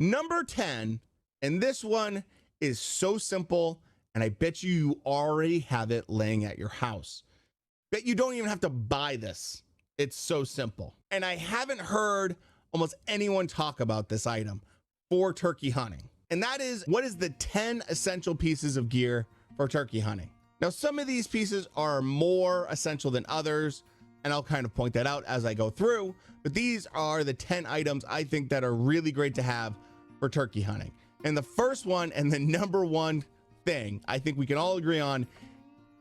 Number 10, and this one is so simple, and I bet you already have it laying at your house. Bet you don't even have to buy this. It's so simple. And I haven't heard almost anyone talk about this item for turkey hunting. And that is, what is the 10 essential pieces of gear for turkey hunting? Now, some of these pieces are more essential than others, and I'll kind of point that out as I go through, but these are the 10 items I think that are really great to have for turkey hunting. And the first one, and the number one thing I think we can all agree on,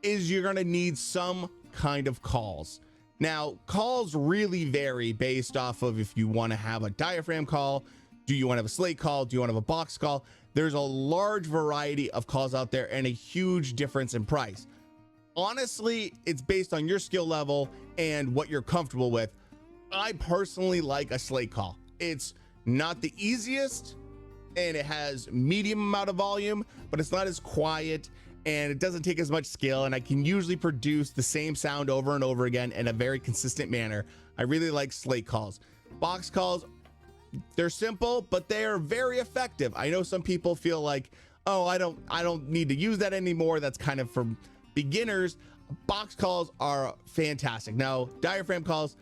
is you're gonna need some kind of calls. Now, calls really vary based off of if you wanna have a diaphragm call, do you wanna have a slate call, do you wanna have a box call? There's a large variety of calls out there and a huge difference in price. Honestly, it's based on your skill level and what you're comfortable with. I personally like a slate call. It's not the easiest and it has medium amount of volume, but it's not as quiet and it doesn't take as much skill, and I can usually produce the same sound over and over again in a very consistent manner. I really like slate calls. Box calls, they're simple, but they are very effective. I know some people feel like, oh, I don't need to use that anymore. That's kind of for beginners. Box calls are fantastic. Now, diaphragm calls,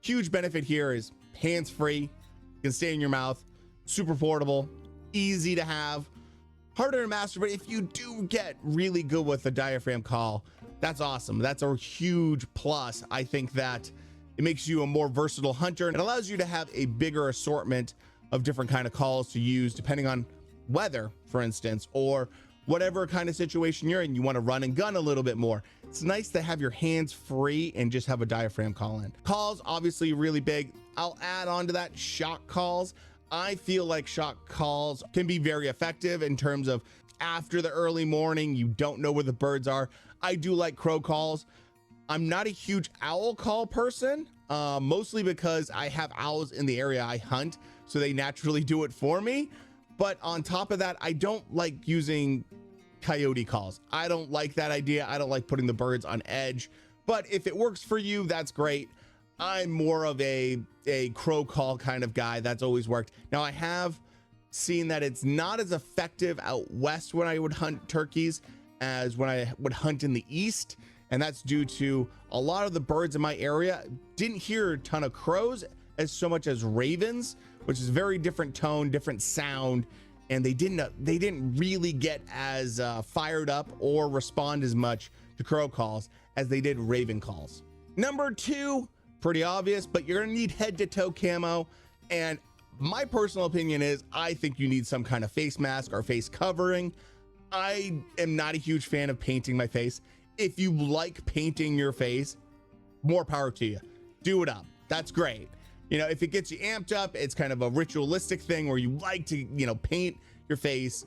huge benefit here is hands-free. You can stay in your mouth, super portable, easy to have, harder to master, but if you do get really good with the diaphragm call, that's awesome. That's a huge plus. I think that it makes you a more versatile hunter and it allows you to have a bigger assortment of different kind of calls to use depending on weather, for instance, or whatever kind of situation you're in. You want to run and gun a little bit more. It's nice to have your hands free and just have a diaphragm call in. Calls, obviously really big. I'll add on to that shock calls. I feel like shock calls can be very effective in terms of after the early morning, you don't know where the birds are. I do like crow calls. I'm not a huge owl call person, mostly because I have owls in the area I hunt, so they naturally do it for me. But on top of that, I don't like using coyote calls. I don't like that idea. I don't like putting the birds on edge, but if it works for you, that's great. I'm more of a crow call kind of guy. That's always worked. Now, I have seen that it's not as effective out west when I would hunt turkeys as when I would hunt in the east. And that's due to a lot of the birds in my area didn't hear a ton of crows as so much as ravens, which is a very different tone, different sound. And they didn't really get as fired up or respond as much to crow calls as they did raven calls. Number 2, pretty obvious, but you're gonna need head to toe camo. And my personal opinion is I think you need some kind of face mask or face covering. I am not a huge fan of painting my face. If you like painting your face, more power to you. Do it up. That's great. You know, if it gets you amped up, it's kind of a ritualistic thing where you like to, you know, paint your face,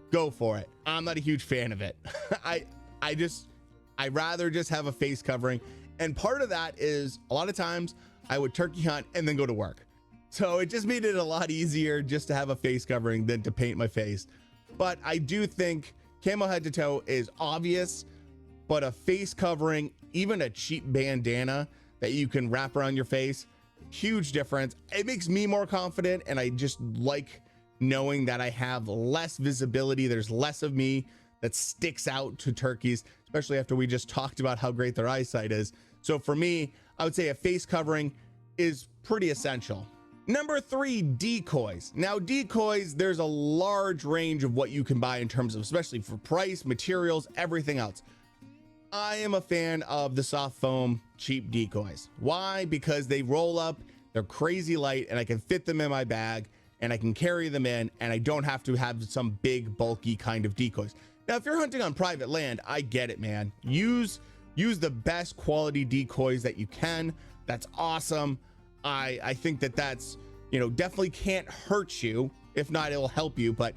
go for it. I'm not a huge fan of it. I'd rather just have a face covering. And part of that is a lot of times I would turkey hunt and then go to work. So it just made it a lot easier just to have a face covering than to paint my face. But I do think camo head to toe is obvious, but a face covering, even a cheap bandana that you can wrap around your face, huge difference. It makes me more confident, and I just like knowing that I have less visibility. There's less of me that sticks out to turkeys, especially after we just talked about how great their eyesight is. So for me, I would say a face covering is pretty essential. Number 3, decoys. Now, decoys, there's a large range of what you can buy in terms of, especially for price, materials, everything else. I am a fan of the soft foam cheap decoys. Why? Because they roll up, they're crazy light, and I can fit them in my bag and I can carry them in, and I don't have to have some big bulky kind of decoys. Now, if you're hunting on private land, I get it, man. Use the best quality decoys that you can. That's awesome. I think that's, you know, definitely can't hurt you. If not, it'll help you, but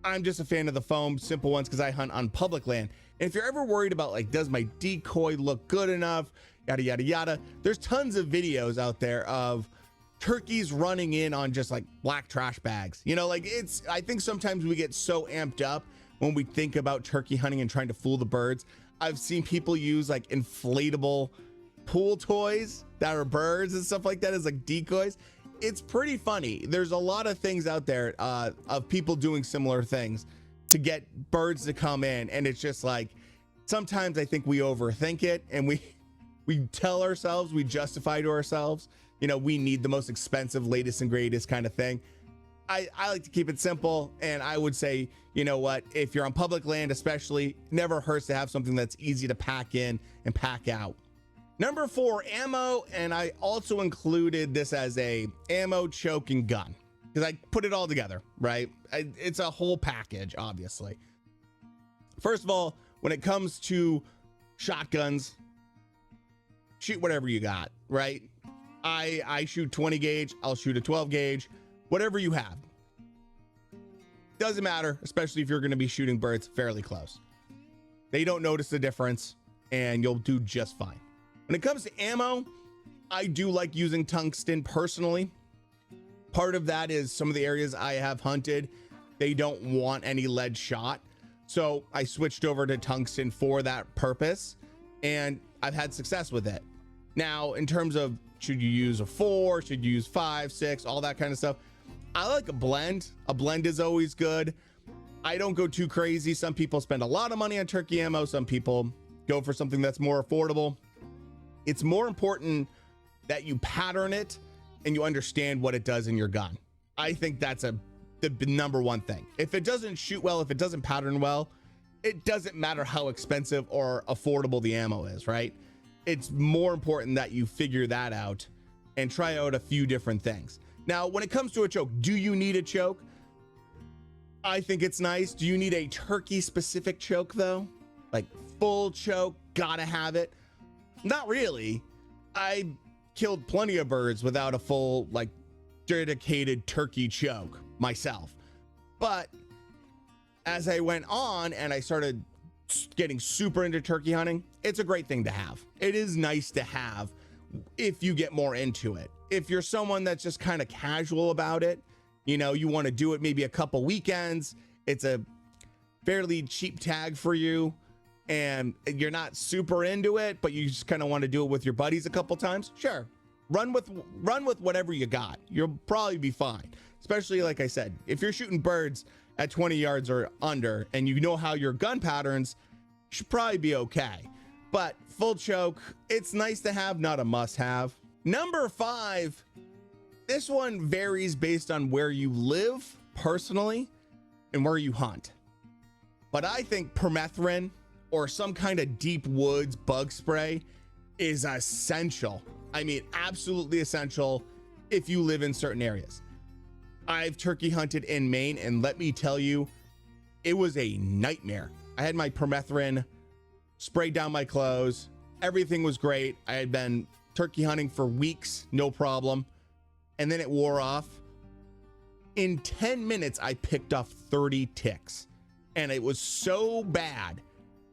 I'm just a fan of the foam simple ones because I hunt on public land. And if you're ever worried about, like, does my decoy look good enough, yada yada yada, there's tons of videos out there of turkeys running in on just like black trash bags. You know, like, it's, I think sometimes we get so amped up when we think about turkey hunting and trying to fool the birds. I've seen people use like inflatable pool toys that are birds and stuff like that as like decoys. it's pretty funny. There's a lot of things out there of people doing similar things to get birds to come in, and it's just like sometimes I think we overthink it, and we tell ourselves, we justify to ourselves, you know, we need the most expensive, latest and greatest kind of thing. I like to keep it simple, and I would say, you know what, if you're on public land especially, never hurts to have something that's easy to pack in and pack out. Number 4, ammo, and I also included this as a ammo, choke, and gun because I put it all together, right? It's a whole package, obviously. First of all, when it comes to shotguns, shoot whatever you got, right? I shoot 20 gauge, I'll shoot a 12 gauge, whatever you have. Doesn't matter, especially if you're going to be shooting birds fairly close. They don't notice the difference, and you'll do just fine. When it comes to ammo, I do like using tungsten personally. Part of that is some of the areas I have hunted, they don't want any lead shot. So I switched over to tungsten for that purpose, and I've had success with it. Now, in terms of should you use a 4, should you use 5, 6, all that kind of stuff, I like a blend. A blend is always good. I don't go too crazy. Some people spend a lot of money on turkey ammo. Some people go for something that's more affordable. It's more important that you pattern it and you understand what it does in your gun. I think that's the number one thing. If it doesn't shoot well, if it doesn't pattern well, it doesn't matter how expensive or affordable the ammo is, right? It's more important that you figure that out and try out a few different things. Now, when it comes to a choke, do you need a choke? I think it's nice. Do you need a turkey specific choke though? Like full choke, gotta have it? Not really. I killed plenty of birds without a full, like, dedicated turkey choke myself. But as I went on and I started getting super into turkey hunting, it's a great thing to have. It is nice to have if you get more into it. If you're someone that's just kind of casual about it, you know, you want to do it maybe a couple weekends, it's a fairly cheap tag for you, and you're not super into it, but you just kind of want to do it with your buddies a couple times, sure. Run with whatever you got. You'll probably be fine. Especially, like I said, if you're shooting birds at 20 yards or under and you know how your gun patterns, you should probably be okay. But full choke, it's nice to have, not a must have. Number 5, this one varies based on where you live personally and where you hunt. But I think permethrin or some kind of deep woods bug spray is essential. I mean, absolutely essential if you live in certain areas. I've turkey hunted in Maine, and let me tell you, it was a nightmare. I had my permethrin sprayed down my clothes. Everything was great. I had been turkey hunting for weeks, no problem. And then it wore off. In 10 minutes, I picked off 30 ticks. And it was so bad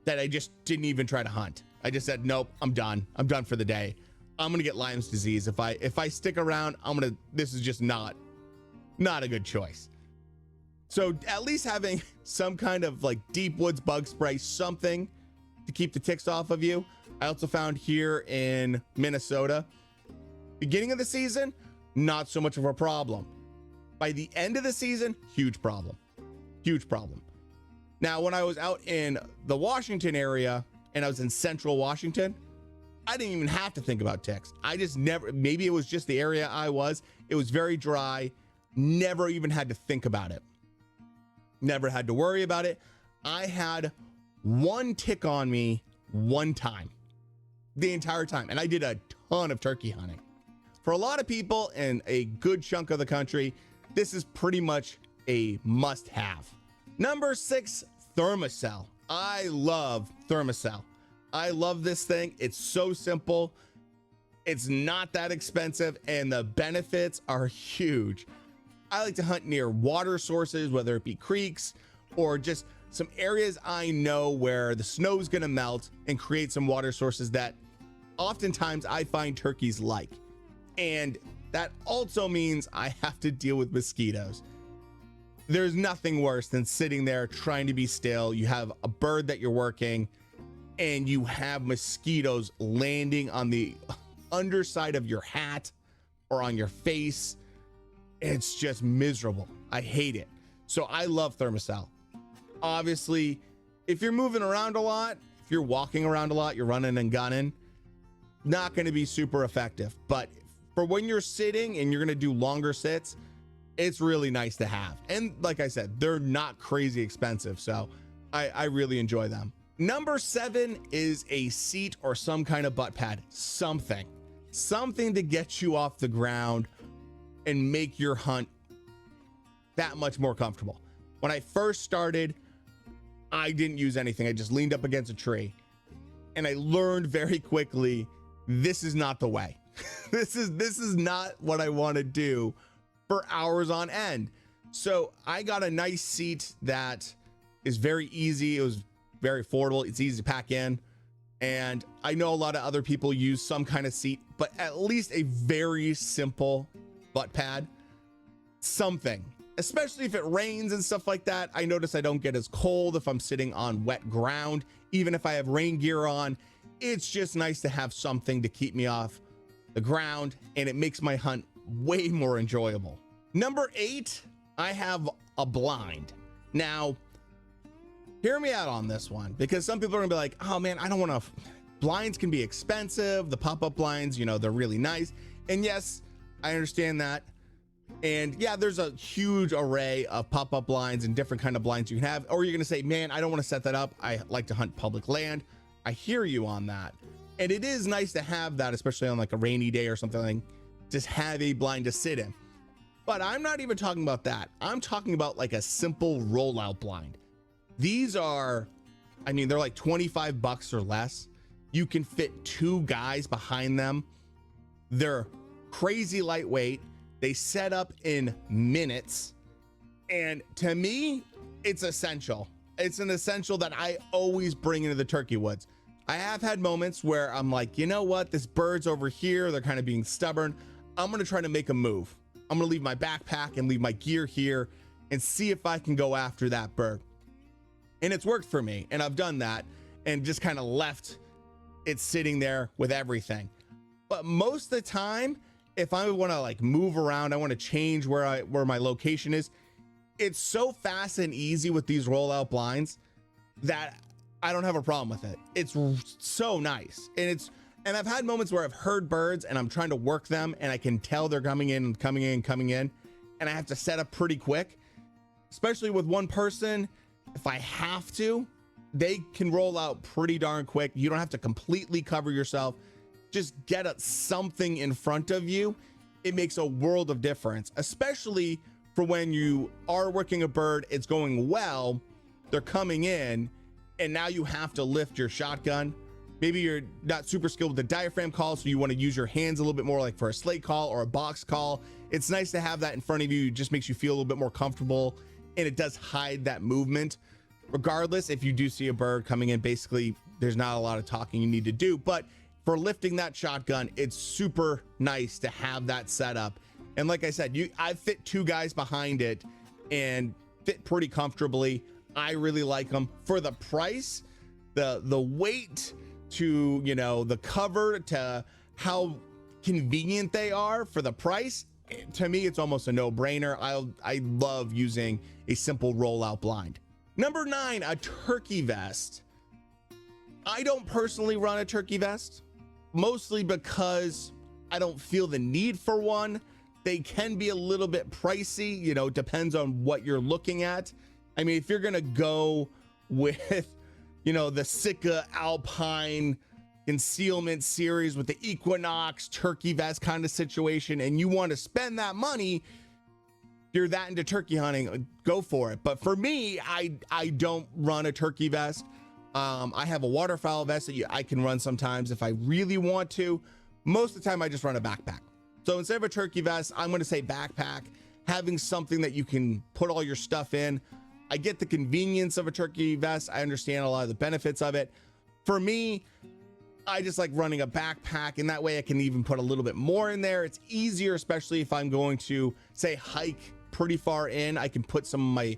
that I just didn't even try to hunt. I just said, nope, I'm done. I'm done for the day. I'm gonna get Lyme's disease. If I stick around, this is just not a good choice. So at least having some kind of like deep woods bug spray, something to keep the ticks off of you. I also found here in Minnesota, beginning of the season, not so much of a problem. By the end of the season, huge problem. Now, when I was out in the Washington area and I was in central Washington, I didn't even have to think about ticks. I just never, maybe it was just the area I was. It was very dry. Never even had to think about it. Never had to worry about it. I had one tick on me one time, the entire time. And I did a ton of turkey hunting. For a lot of people in a good chunk of the country, this is pretty much a must have. Number 6, Thermacell. I love Thermacell. I love this thing. It's so simple. It's not that expensive, and the benefits are huge. I like to hunt near water sources, whether it be creeks or just some areas I know where the snow's gonna melt and create some water sources that oftentimes I find turkeys like. And that also means I have to deal with mosquitoes. There's nothing worse than sitting there trying to be still. You have a bird that you're working and you have mosquitoes landing on the underside of your hat or on your face. it's just miserable. I hate it. So I love Thermacell. Obviously, if you're moving around a lot, if you're walking around a lot, you're running and gunning, not going to be super effective. But for when you're sitting and you're going to do longer sits, it's really nice to have. And like I said, they're not crazy expensive. So I really enjoy them. Number 7 is a seat or some kind of butt pad, something to get you off the ground and make your hunt that much more comfortable. When I first started, I didn't use anything. I just leaned up against a tree, and I learned very quickly, this is not the way. This is not what I want to do for hours on end. So I got a nice seat that is very easy. It was very affordable. It's easy to pack in. And I know a lot of other people use some kind of seat, but at least a very simple butt pad, something, especially if it rains and stuff like that. I notice I don't get as cold if I'm sitting on wet ground. Even if I have rain gear on, it's just nice to have something to keep me off the ground, and it makes my hunt way more enjoyable. Number 8, I have a blind. Now, hear me out on this one, because some people are gonna be like, oh man, I don't want to. Blinds can be expensive. The pop-up blinds, you know, they're really nice. And yes, I understand that. And yeah, there's a huge array of pop-up blinds and different kind of blinds you can have. Or you're gonna say, man, I don't want to set that up. I like to hunt public land. I hear you on that. And it is nice to have that, especially on like a rainy day or something, like just have a blind to sit in. But I'm not even talking about that. I'm talking about like a simple rollout blind. These are, I mean, they're like 25 bucks or less. You can fit 2 guys behind them. They're crazy lightweight. They set up in minutes. And to me, it's essential. It's an essential that I always bring into the turkey woods. I have had moments where I'm like, you know what? This bird's over here. They're kind of being stubborn. I'm going to try to make a move. I'm going to leave my backpack and leave my gear here and see if I can go after that bird. And it's worked for me. And I've done that and just kind of left it sitting there with everything. But most of the time, if I want to like move around, I want to change where my location is. It's so fast and easy with these rollout blinds that I don't have a problem with it. It's so nice. And I've had moments where I've heard birds and I'm trying to work them and I can tell they're coming in. And I have to set up pretty quick, especially with one person. If I have to, they can roll out pretty darn quick. You don't have to completely cover yourself. Just get something in front of you. It makes a world of difference, especially for when you are working a bird, it's going well, they're coming in, and now you have to lift your shotgun. Maybe you're not super skilled with the diaphragm call, so you want to use your hands a little bit more, like for a slate call or a box call. It's nice to have that in front of you. It just makes you feel a little bit more comfortable, and it does hide that movement. Regardless, if you do see a bird coming in, basically there's not a lot of talking you need to do, but for lifting that shotgun, it's super nice to have that set up. And like I said, I fit 2 guys behind it and fit pretty comfortably. I really like them for the price, the weight, to, you know, the cover, to how convenient they are for the price. To me, it's almost a no-brainer. I love using a simple rollout blind. Number 9, a turkey vest. I don't personally run a turkey vest, mostly because I don't feel the need for one. They can be a little bit pricey, you know, depends on what you're looking at. I mean, if you're gonna go with, you know, the Sitka Alpine concealment series with the Equinox turkey vest kind of situation, and you want to spend that money, if you're that into turkey hunting, go for it. But for me, I don't run a turkey vest. I have a waterfowl vest that I can run sometimes if I really want to. Most of the time, I just run a backpack. So instead of a turkey vest, I'm going to say backpack, having something that you can put all your stuff in. I get the convenience of a turkey vest. I understand a lot of the benefits of it. For me, I just like running a backpack, and that way I can even put a little bit more in there. It's easier, especially if I'm going to, say, hike pretty far in. I can put some of my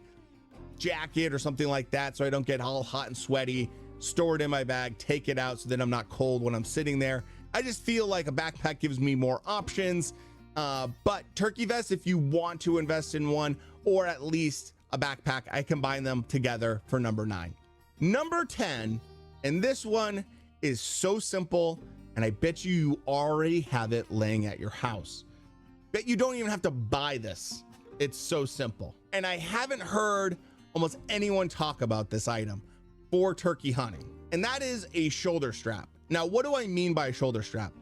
jacket or something like that so I don't get all hot and sweaty, store it in my bag, take it out so that I'm not cold when I'm sitting there. I just feel like a backpack gives me more options, But turkey vests, if you want to invest in one, or at least a backpack, I combine them together for number 9. Number 10, and this one is so simple, and I bet you already have it laying at your house. Bet you don't even have to buy this. It's so simple. And I haven't heard almost anyone talk about this item for turkey hunting, and that is a shoulder strap. Now, what do I mean by a shoulder strap?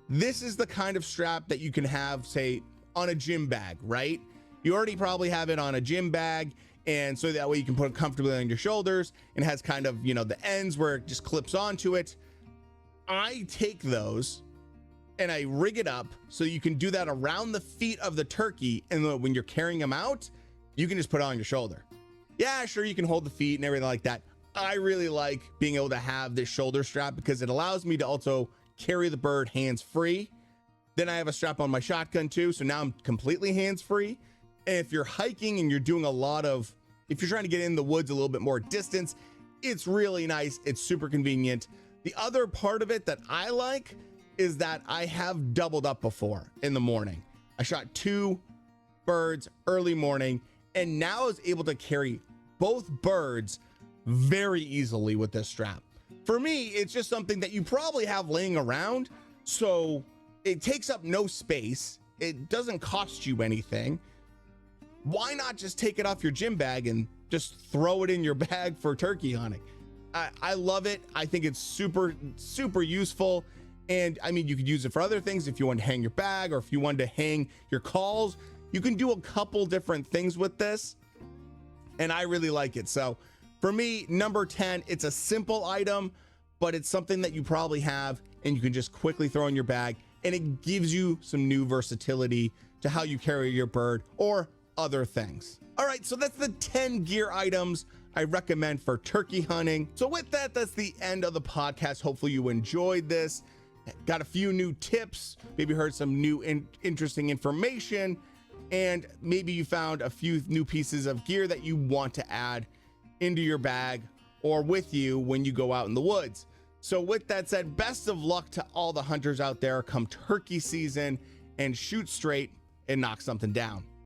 This is the kind of strap that you can have, say, on a gym bag, right? You already probably have it on a gym bag, and so that way you can put it comfortably on your shoulders, and has kind of, you know, the ends where it just clips onto it. I take those and I rig it up so you can do that around the feet of the turkey, and then when you're carrying them out, you can just put it on your shoulder. Yeah, sure, you can hold the feet and everything like that. I really like being able to have this shoulder strap because it allows me to also carry the bird hands-free. Then I have a strap on my shotgun too, so now I'm completely hands-free. And if you're hiking and you're doing if you're trying to get in the woods a little bit more distance, it's really nice. It's super convenient. The other part of it that I like is that I have doubled up before in the morning. I shot 2 birds early morning, and now I was able to carry both birds very easily with this strap. For me, it's just something that you probably have laying around, so it takes up no space. It doesn't cost you anything. Why not just take it off your gym bag and just throw it in your bag for turkey hunting? I love it. I think it's super, super useful. And I mean, you could use it for other things. If you want to hang your bag, or if you wanted to hang your calls, you can do a couple different things with this. And I really like it. So for me, number 10, it's a simple item, but it's something that you probably have and you can just quickly throw in your bag, and it gives you some new versatility to how you carry your bird or other things. All right, so that's the 10 gear items I recommend for turkey hunting. So with that, that's the end of the podcast. Hopefully you enjoyed this. Got a few new tips, maybe heard some new interesting information, and maybe you found a few new pieces of gear that you want to add into your bag or with you when you go out in the woods. So with that said, best of luck to all the hunters out there come turkey season, and shoot straight and knock something down.